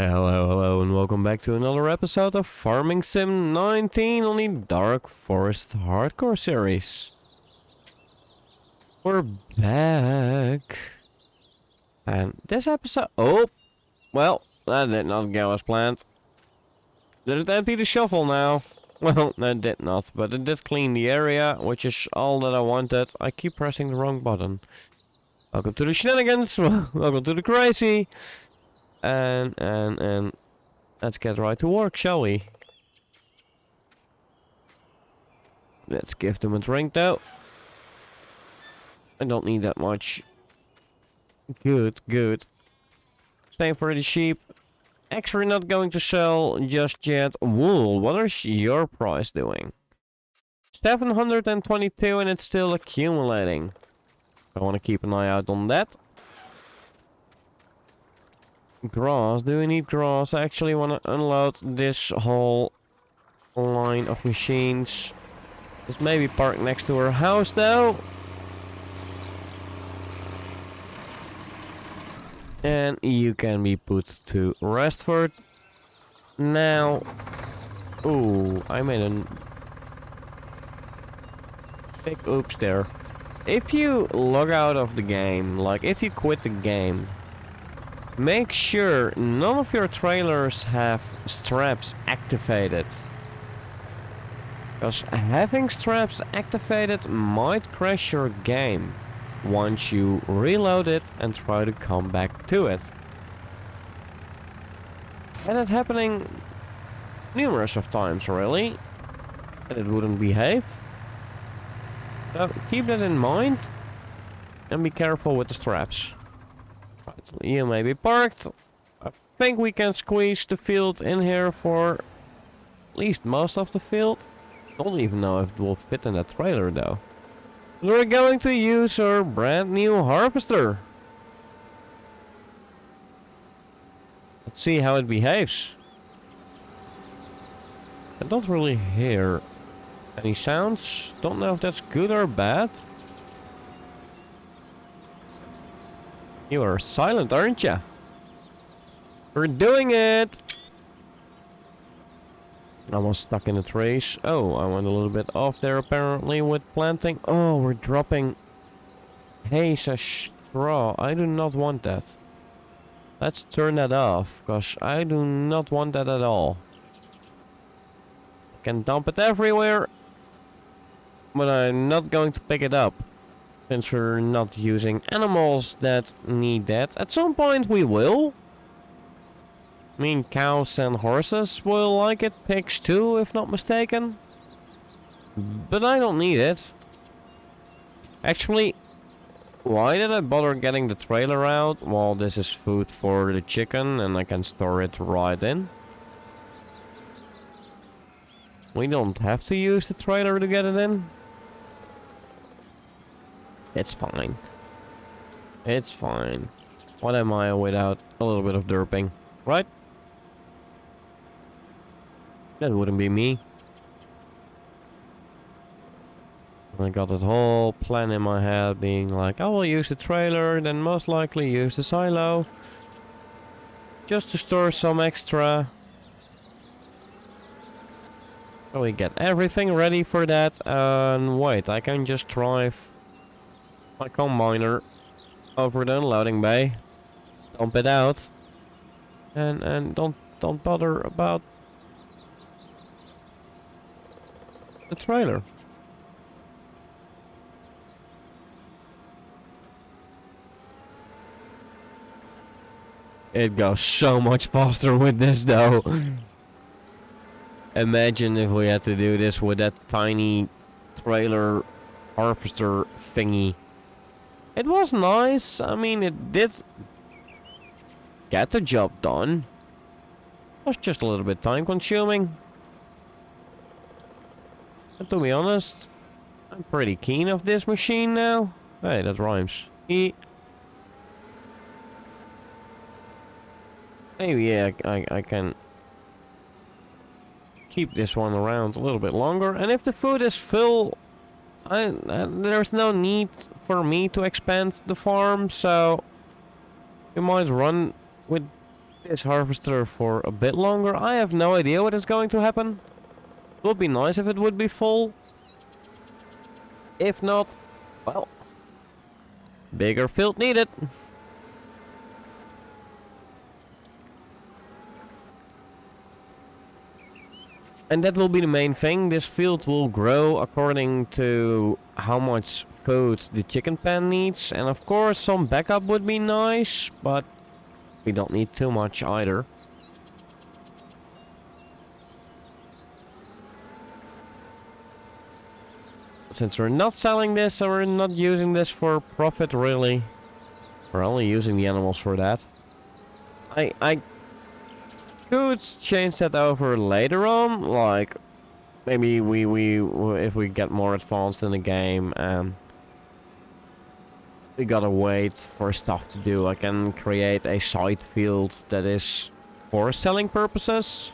Hello, and welcome back to another episode of Farming Sim 19 on the Dark Forest Hardcore series. We're back. And this episode... Oh! Well, that did not go as planned. Did it empty the shovel now? Well, that did not, but it did clean the area, which is all that I wanted. I keep pressing the wrong button. Welcome to the shenanigans, welcome to the crazy. And let's get right to work, shall we? Let's give them a drink though. I don't need that much. Good. Same for the sheep. Actually not going to sell just yet. Wool, what is your price doing? 722 and it's still accumulating. I want to keep an eye out on that. Grass, do we need grass? I actually want to unload this whole line of machines. Just maybe park next to our house though. And you can be put to rest for it. Now. Ooh, I made a big oops there. If you log out of the game, like if you quit the game, make sure none of your trailers have straps activated. Because having straps activated might crash your game once you reload it and try to come back to it. And it happening numerous of times really. And it wouldn't behave. So keep that in mind. And be careful with the straps. Right, you may be parked. I think we can squeeze the field in here for at least most of the field. Don't even know if it will fit in that trailer though. We're going to use our brand new harvester. Let's see how it behaves. I don't really hear any sounds. Don't know if that's good or bad. You are silent, aren't you? We're doing it! Almost stuck in the trees. Oh, I went a little bit off there apparently with planting. Oh, we're dropping hay as straw. I do not want that. Let's turn that off, because I do not want that at all. I can dump it everywhere, but I'm not going to pick it up. Since we're not using animals that need that. At some point we will. I mean, cows and horses will like it. Pigs too, if not mistaken. But I don't need it. Actually, why did I bother getting the trailer out? Well, this is food for the chicken and I can store it right in. We don't have to use the trailer to get it in. It's fine. It's fine. What am I without a little bit of derping, right? That wouldn't be me. I got that whole plan in my head being like, I will use the trailer, then most likely use the silo. Just to store some extra. So we get everything ready for that. And wait, I can just drive my combiner over the unloading bay, dump it out, and don't bother about the trailer. It goes so much faster with this though. Imagine if we had to do this with that tiny trailer harvester thingy. It was nice. I mean, it did get the job done. It was just a little bit time consuming. But to be honest, I'm pretty keen of this machine now. Hey, that rhymes. Maybe yeah, I can keep this one around a little bit longer. And if the food is full, there's no need for me to expand the farm, so we might run with this harvester for a bit longer. I have no idea what is going to happen. It would be nice if it would be full. If not, well, bigger field needed. And that will be the main thing. This field will grow according to how much food the chicken pen needs. And of course some backup would be nice, but we don't need too much either. Since we're not selling this and we're not using this for profit really, we're only using the animals for that. I could change that over later on, like maybe if we get more advanced in the game and we gotta wait for stuff to do. I can create a side field that is for selling purposes.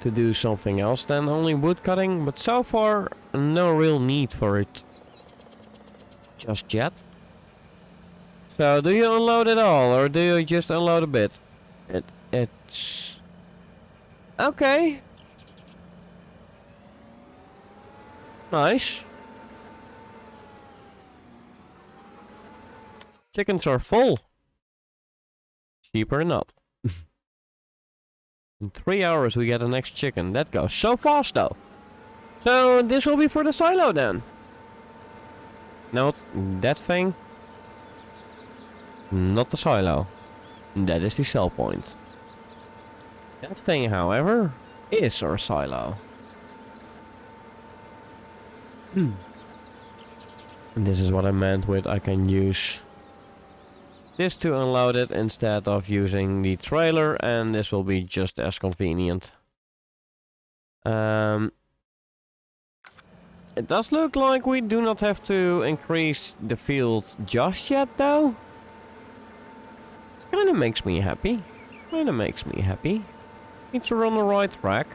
To do something else than only wood cutting, but so far no real need for it just yet. So do you unload it all or do you just unload a bit? It's okay. Nice. Chickens are full. Sheep are not. In 3 hours we get the next chicken. That goes so fast though. So this will be for the silo then. Note that thing. Not the silo. That is the sell point. That thing, however, is our silo. And this is what I meant with I can use this to unload it instead of using the trailer, and this will be just as convenient. It does look like we do not have to increase the fields just yet though. It kinda makes me happy. Means we're on the right track.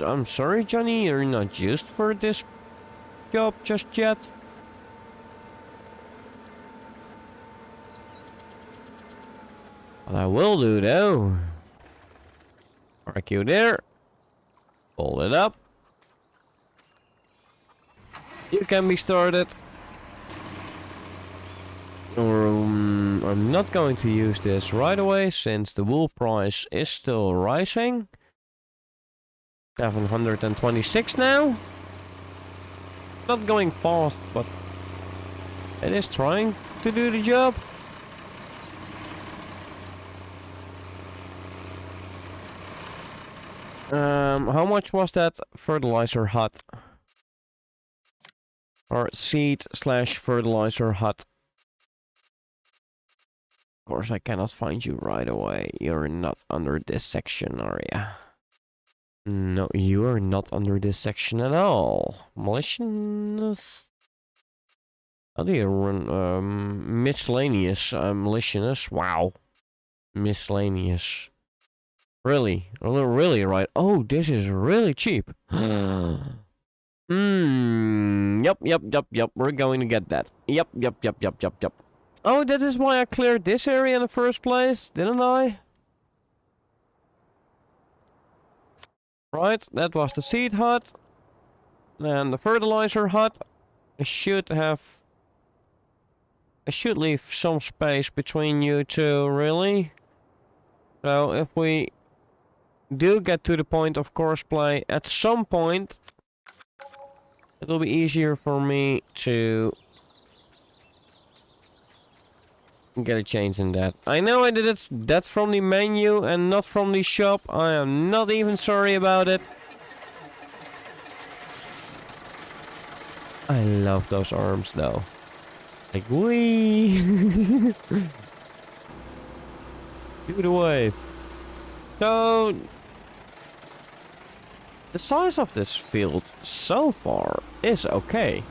I'm sorry, Johnny, you're not used for this job just yet. What I will do though, park you there, fold it up. You can be started. I'm not going to use this right away since the wool price is still rising. 726 now. Not going fast, but it is trying to do the job. How much was that fertilizer hut? Or seed/fertilizer hut? Of course, I cannot find you right away. You're not under this section, are you? No, you are not under this section at all. Malicious. How do you run? Miscellaneous. Malicious. Wow. Miscellaneous. Really? Really, right? Oh, this is really cheap. Yep. We're going to get that. Yep. Oh, that is why I cleared this area in the first place, didn't I? Right, that was the seed hut. And the fertilizer hut. I should leave some space between you two, really. So if we do get to the point of courseplay at some point, it will be easier for me to get a change in that. I know I did that from the menu and not from the shop. I am not even sorry about it. I love those arms though. Like, wee. Do the wave. So the size of this field so far is okay.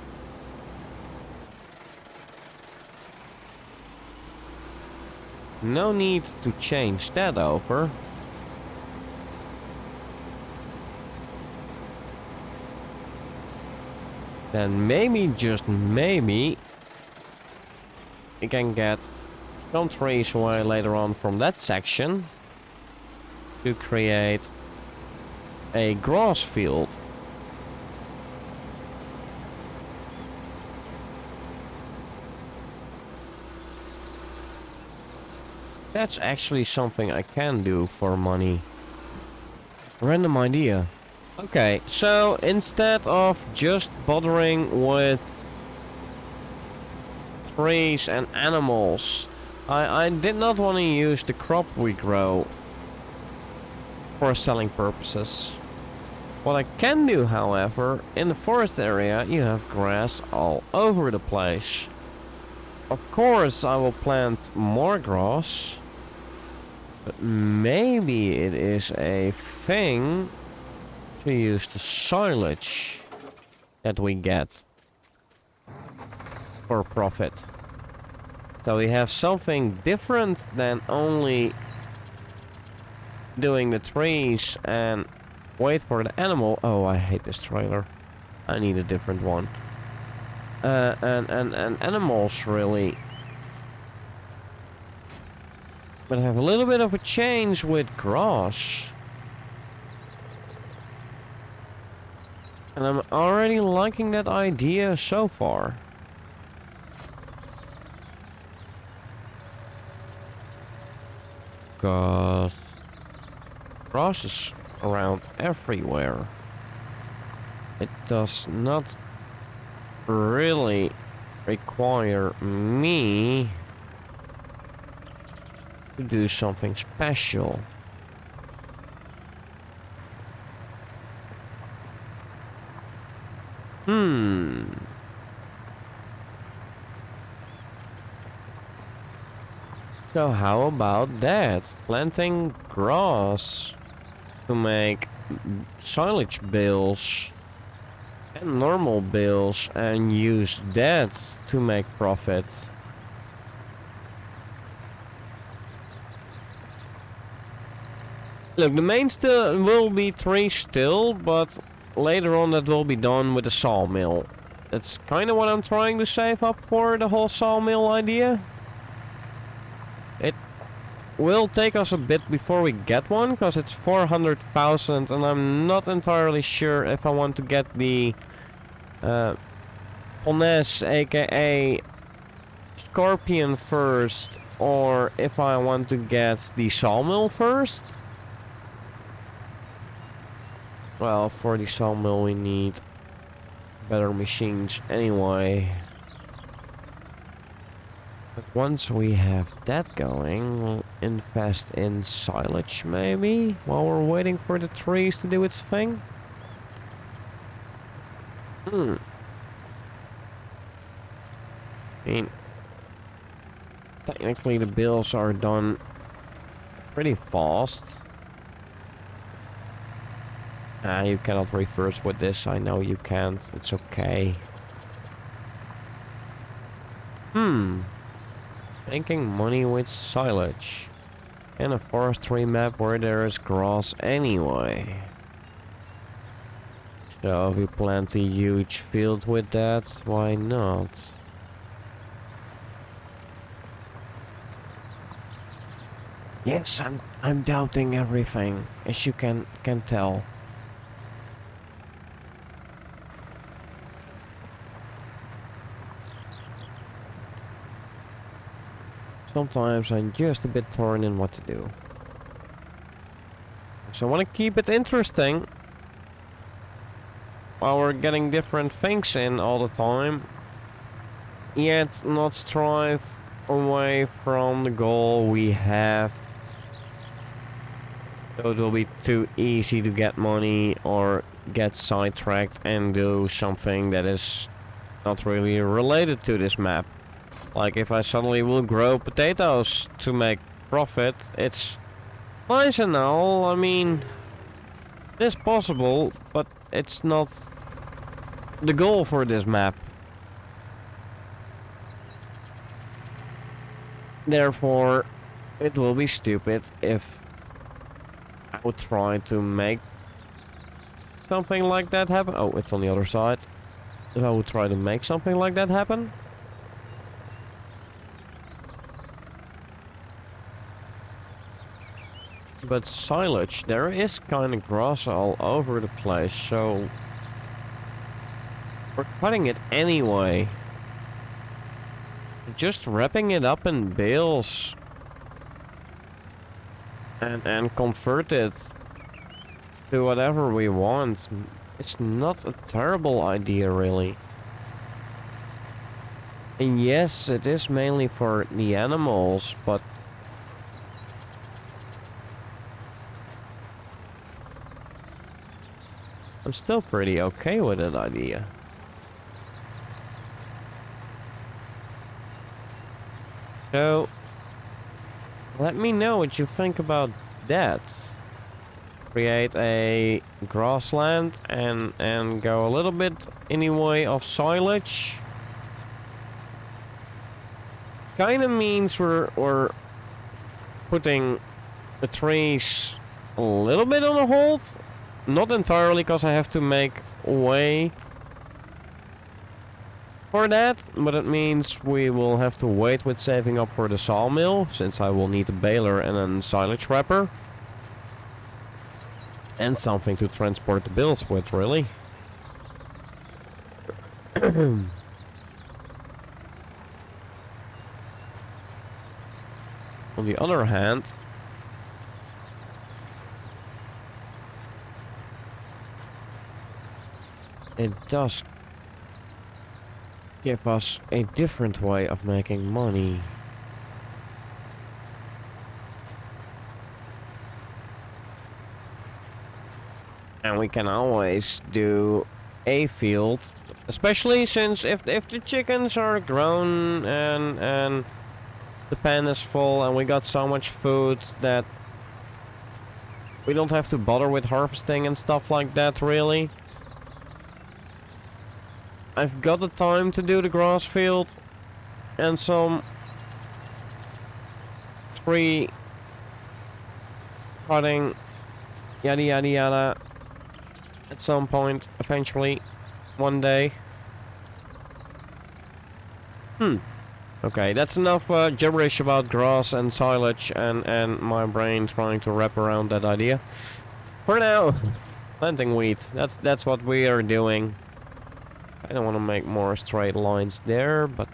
No need to change that over. then maybe, just maybe, we can get some trees away later on from that section to create a grass field. That's actually something I can do for money. Random idea. Okay, so instead of just bothering with trees and animals, I did not want to use the crop we grow for selling purposes. What I can do, however, in the forest area you have grass all over the place. Of course I will plant more grass, but maybe it is a thing to use the silage that we get for profit. So we have something different than only doing the trees and wait for the animal. Oh, I hate this trailer. I need a different one. And animals, really. But I have a little bit of a change with grass. And I'm already liking that idea so far. Because grass is around everywhere. It does not really require me to do something special. So how about that? Planting grass to make silage bales and normal bales and use that to make profit. Look, the main still will be trees still, but later on that will be done with a sawmill. That's kind of what I'm trying to save up for, the whole sawmill idea. It will take us a bit before we get one, because it's 400,000 and I'm not entirely sure if I want to get the Poness, aka Scorpion first, or if I want to get the sawmill first. Well, for the sawmill we need better machines anyway. But once we have that going, we'll invest in silage maybe, while we're waiting for the trees to do its thing. I mean, technically the bills are done pretty fast. You cannot reverse with this, I know you can't, it's okay. Making money with silage. In a forestry map where there is grass anyway. So if we plant a huge field with that, why not? Yes, I'm doubting everything, as you can tell. Sometimes I'm just a bit torn in what to do. So I want to keep it interesting while we're getting different things in all the time, yet not strive away from the goal we have. So it will be too easy to get money or get sidetracked and do something that is not really related to this map. Like if I suddenly will grow potatoes to make profit, it's nice and all, I mean, it's possible, but it's not the goal for this map. Therefore, it will be stupid if I would try to make something like that happen. Oh, it's on the other side. if I would try to make something like that happen. But silage, there is kind of grass all over the place, so we're cutting it anyway. Just wrapping it up in bales and convert it to whatever we want. It's not a terrible idea, really. And yes, it is mainly for the animals, but I'm still pretty okay with that idea. So, let me know what you think about that. Create a grassland and go a little bit in the way of silage. Kinda means we're putting the trees a little bit on a hold. Not entirely, because I have to make way for that, but it means we will have to wait with saving up for the sawmill, since I will need a baler and a silage wrapper. And something to transport the bales with, really. On the other hand, it does give us a different way of making money. And we can always do a field, especially since if the chickens are grown and the pen is full and we got so much food that we don't have to bother with harvesting and stuff like that, really. I've got the time to do the grass field and some tree cutting, yada yada yada, at some point, eventually, one day. Okay, that's enough gibberish about grass and silage and my brain trying to wrap around that idea. For now, planting wheat, that's what we are doing. I don't want to make more straight lines there, but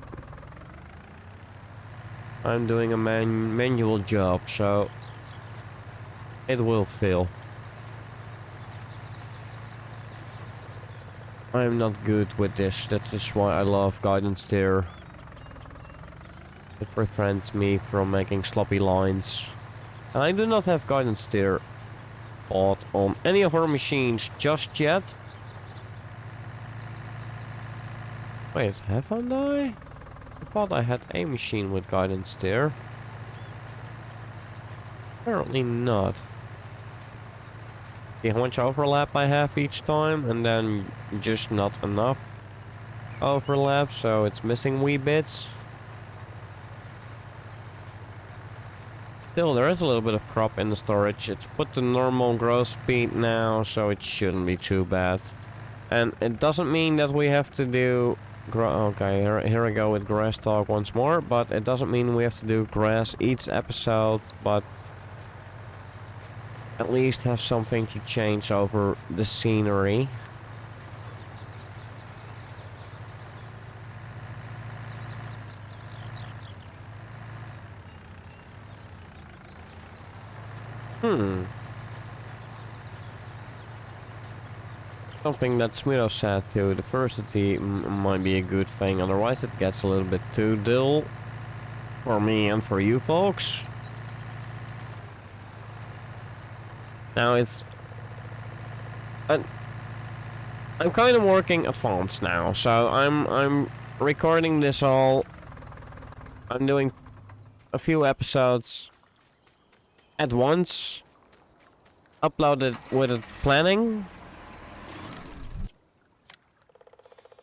I'm doing a manual job, so it will fail. I'm not good with this, that is why I love guidance steer. It prevents me from making sloppy lines. And I do not have guidance steer bought on any of our machines just yet. Wait, haven't I? I thought I had a machine with guidance steer. Apparently not. See how much overlap I have each time, and then just not enough overlap, so it's missing wee bits. Still, there is a little bit of crop in the storage. It's put to normal growth speed now, so it shouldn't be too bad. And it doesn't mean that we have to do... Okay, here I go with grass talk once more, but it doesn't mean we have to do grass each episode, but at least have something to change over the scenery. Something that Smiro said too, diversity might be a good thing, otherwise it gets a little bit too dull for me and for you folks. Now it's... I'm kind of working advanced now, so I'm recording this all. I'm doing a few episodes at once, uploaded with it planning.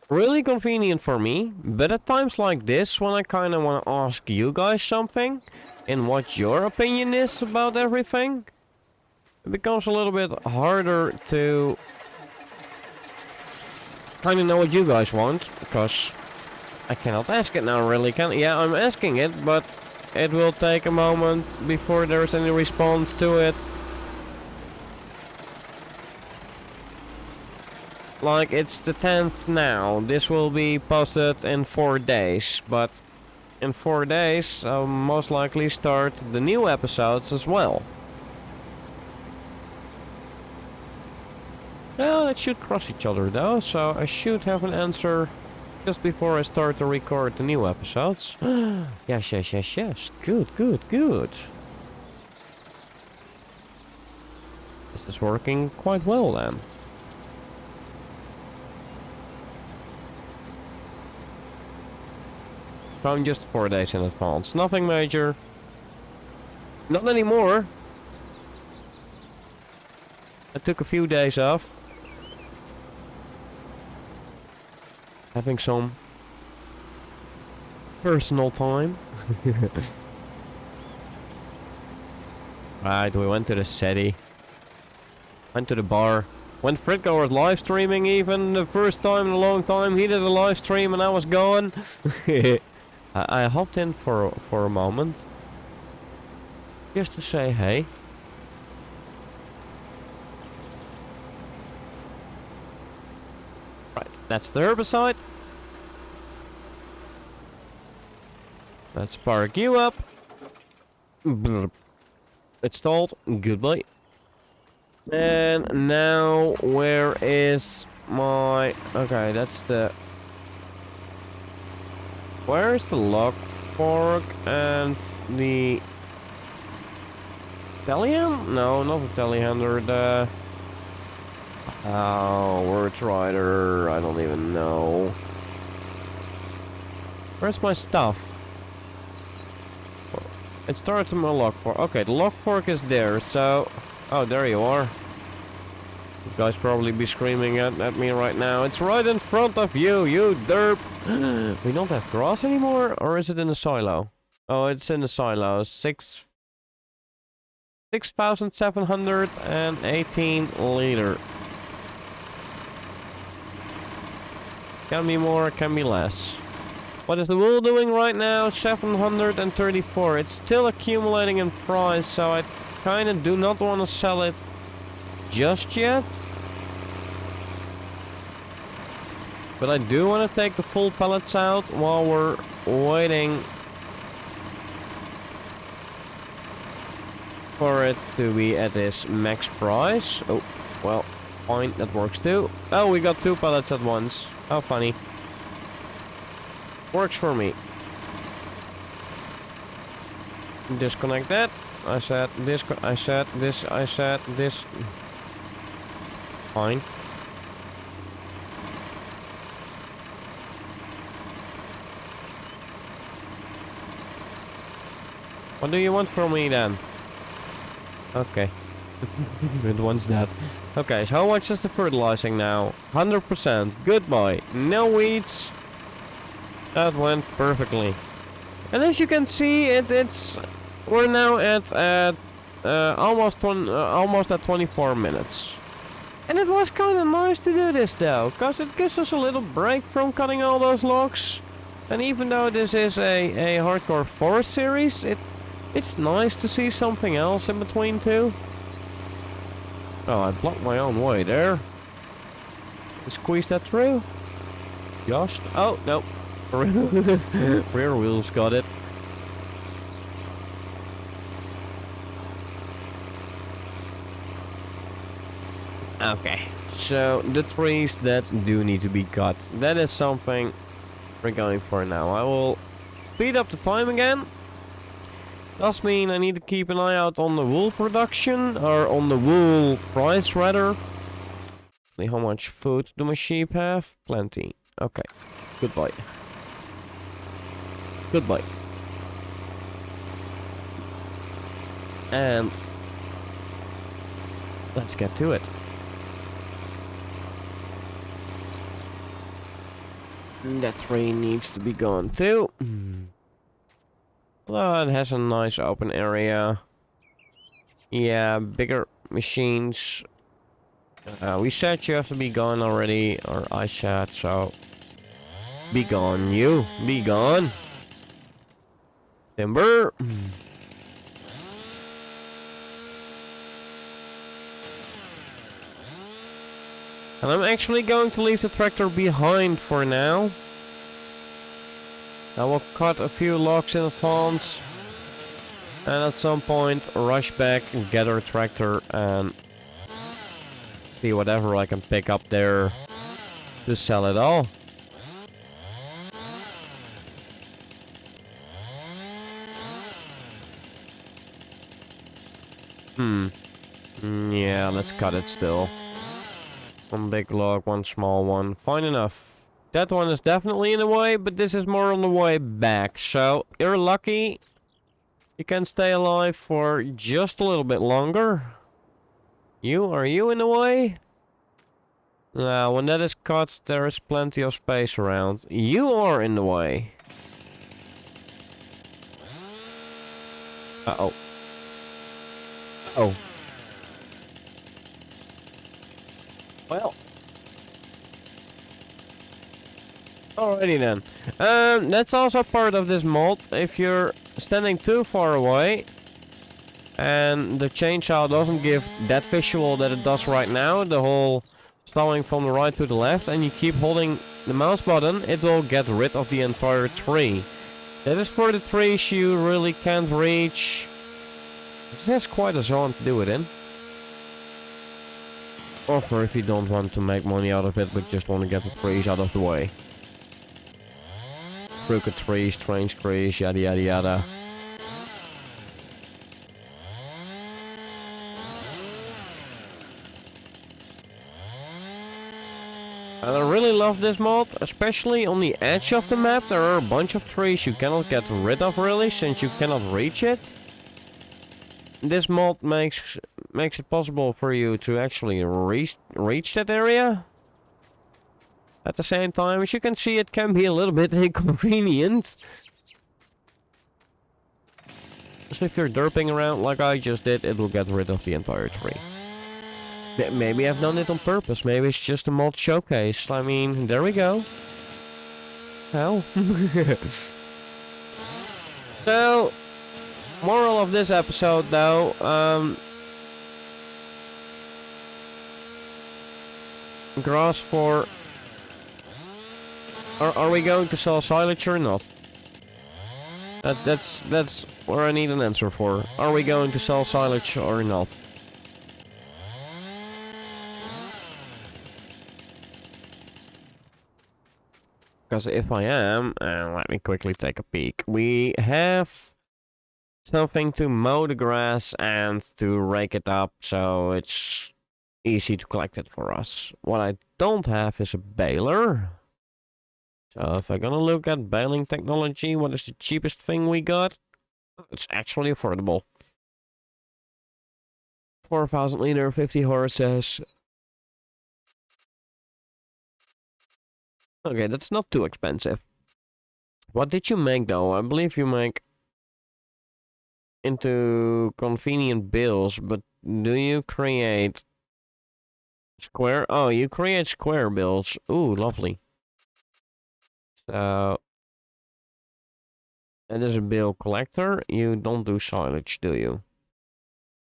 Really convenient for me, but at times like this, when I kind of want to ask you guys something, and what your opinion is about everything, it becomes a little bit harder to kind of know what you guys want, because I cannot ask it now, really, can I? Yeah, I'm asking it, but it will take a moment before there's any response to it. Like, it's the 10th now. This will be posted in 4 days, but in 4 days I'll most likely start the new episodes as well. Well, it should cross each other though, so I should have an answer just before I start to record the new episodes. Yes, yes, yes, yes. Good, good, good. This is working quite well then. So I'm just 4 days in advance. Nothing major. Not anymore. I took a few days off. Having some personal time. Right, we went to the city. Went to the bar. When Fritko was live streaming even, the first time in a long time, he did a live stream and I was gone. I hopped in for a moment. Just to say hey. Right, that's the herbicide. Let's spark you up. It's stalled. Goodbye. And now, where is my... Okay, that's the... Where is the log fork and the... Telehandler? No, not the telehandler, the... Oh, word rider, I don't even know. Where's my stuff? It starts in my log fork. Okay, the log fork is there, so... Oh, there you are. You guys probably be screaming at me right now. It's right in front of you, you derp! We don't have grass anymore? Or is it in the silo? Oh, it's in the silo. 6,718 liter. Can be more, can be less. What is the wool doing right now? 734. It's still accumulating in price, so I kind of do not want to sell it just yet. But I do want to take the full pallets out while we're waiting for it to be at this max price. Oh, well, fine, that works too. Oh, we got 2 pallets at once. How funny. Works for me. Disconnect that. I said this, I said this, I said this. Fine. What do you want from me then? Okay. It wants that. Okay, so how much is the fertilizing now? 100%. Goodbye. No weeds. That went perfectly. And as you can see, we're now at almost at 24 minutes. And it was kind of nice to do this though, because it gives us a little break from cutting all those logs. And even though this is a hardcore forest series, it's nice to see something else in between too. Oh, I blocked my own way there. Squeeze that through. Just. Oh, no. Rear wheels got it. Okay. So, the trees that do need to be cut. That is something we're going for now. I will speed up the time again. Does mean I need to keep an eye out on the wool production, or on the wool price rather. How much food do my sheep have? Plenty. Okay. Goodbye. Goodbye. And let's get to it. That tree needs to be gone too. Well, it has a nice open area. Yeah, bigger machines We said you have to be gone already, or I said, so... Be gone, you. Be gone. Timber. And I'm actually going to leave the tractor behind for now. I will cut a few logs in advance. And at some point rush back and gather a tractor and see whatever I can pick up there to sell it all. Yeah, let's cut it still. One big log, one small one. Fine enough. That one is definitely in the way, but this is more on the way back. So, you're lucky. You can stay alive for just a little bit longer. Are you in the way? Now, when that is cut, there is plenty of space around. You are in the way. Uh-oh. Oh. Well. Alrighty then. That's also part of this mod. If you're standing too far away and the chainsaw doesn't give that visual that it does right now, the whole slowing from the right to the left, and you keep holding the mouse button, it will get rid of the entire tree. That is for the trees you really can't reach. It has quite a zone to do it in. Or for if you don't want to make money out of it, but just want to get the trees out of the way. Crooked trees, strange trees, yada yada yada. And I really love this mod, especially on the edge of the map. There are a bunch of trees you cannot get rid of really, since you cannot reach it. This mod makes it possible for you to actually reach that area. At the same time, as you can see, it can be a little bit inconvenient. So if you're derping around like I just did, it will get rid of the entire tree. Maybe I've done it on purpose. Maybe it's just a mod showcase. I mean, there we go. Hell. So, moral of this episode though, grass for... Are we going to sell silage or not? That's where I need an answer for. Are we going to sell silage or not? Because if I am, let me quickly take a peek. We have something to mow the grass and to rake it up, so it's easy to collect it for us. What I don't have is a baler. So if I'm gonna look at baling technology, what is the cheapest thing we got? It's actually affordable. 4,000 liter, 50 horses. Okay, that's not too expensive. What did you make though? I believe you make into convenient bills, but do you create square? Oh, you create square bills. Ooh, lovely. So, that is a bill collector. You don't do silage, do you?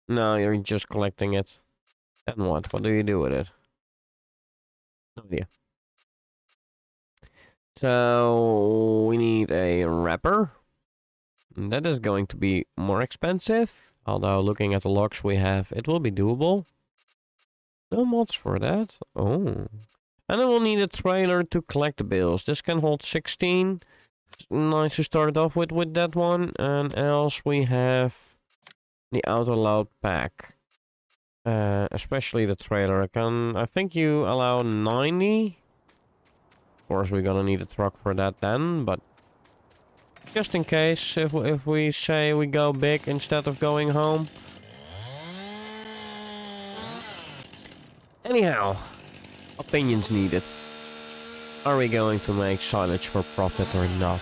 No, you're just collecting it. Then what? What do you do with it? No idea. So, we need a wrapper. That is going to be more expensive. Although, looking at the logs we have, it will be doable. No mods for that. Oh. And then we'll need a trailer to collect the bales. This can hold 16. Nice to start off with that one. And else we have the auto load pack. Especially the trailer. I think you allow 90. Of course, we're gonna need a truck for that then, but just in case, if we say we go big instead of going home. Anyhow, opinions needed. Are we going to make silage for profit or not?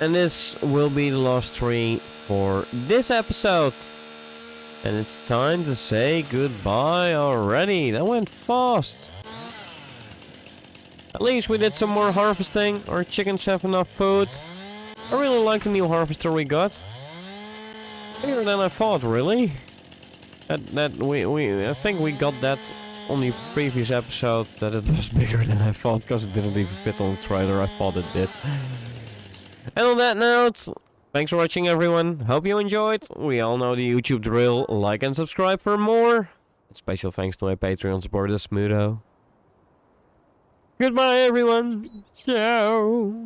And this will be the last tree for this episode. And it's time to say goodbye already. That went fast. At least we did some more harvesting. Our chickens have enough food. I really like the new harvester we got. Bigger than I thought, really. I think we got that on the previous episode, that it was bigger than I thought, because it didn't even fit on the trailer. I thought it did. And on that note, thanks for watching, everyone. Hope you enjoyed. We all know the YouTube drill. Like and subscribe for more. And special thanks to my Patreon supporter, Smootho. Goodbye, everyone. Ciao.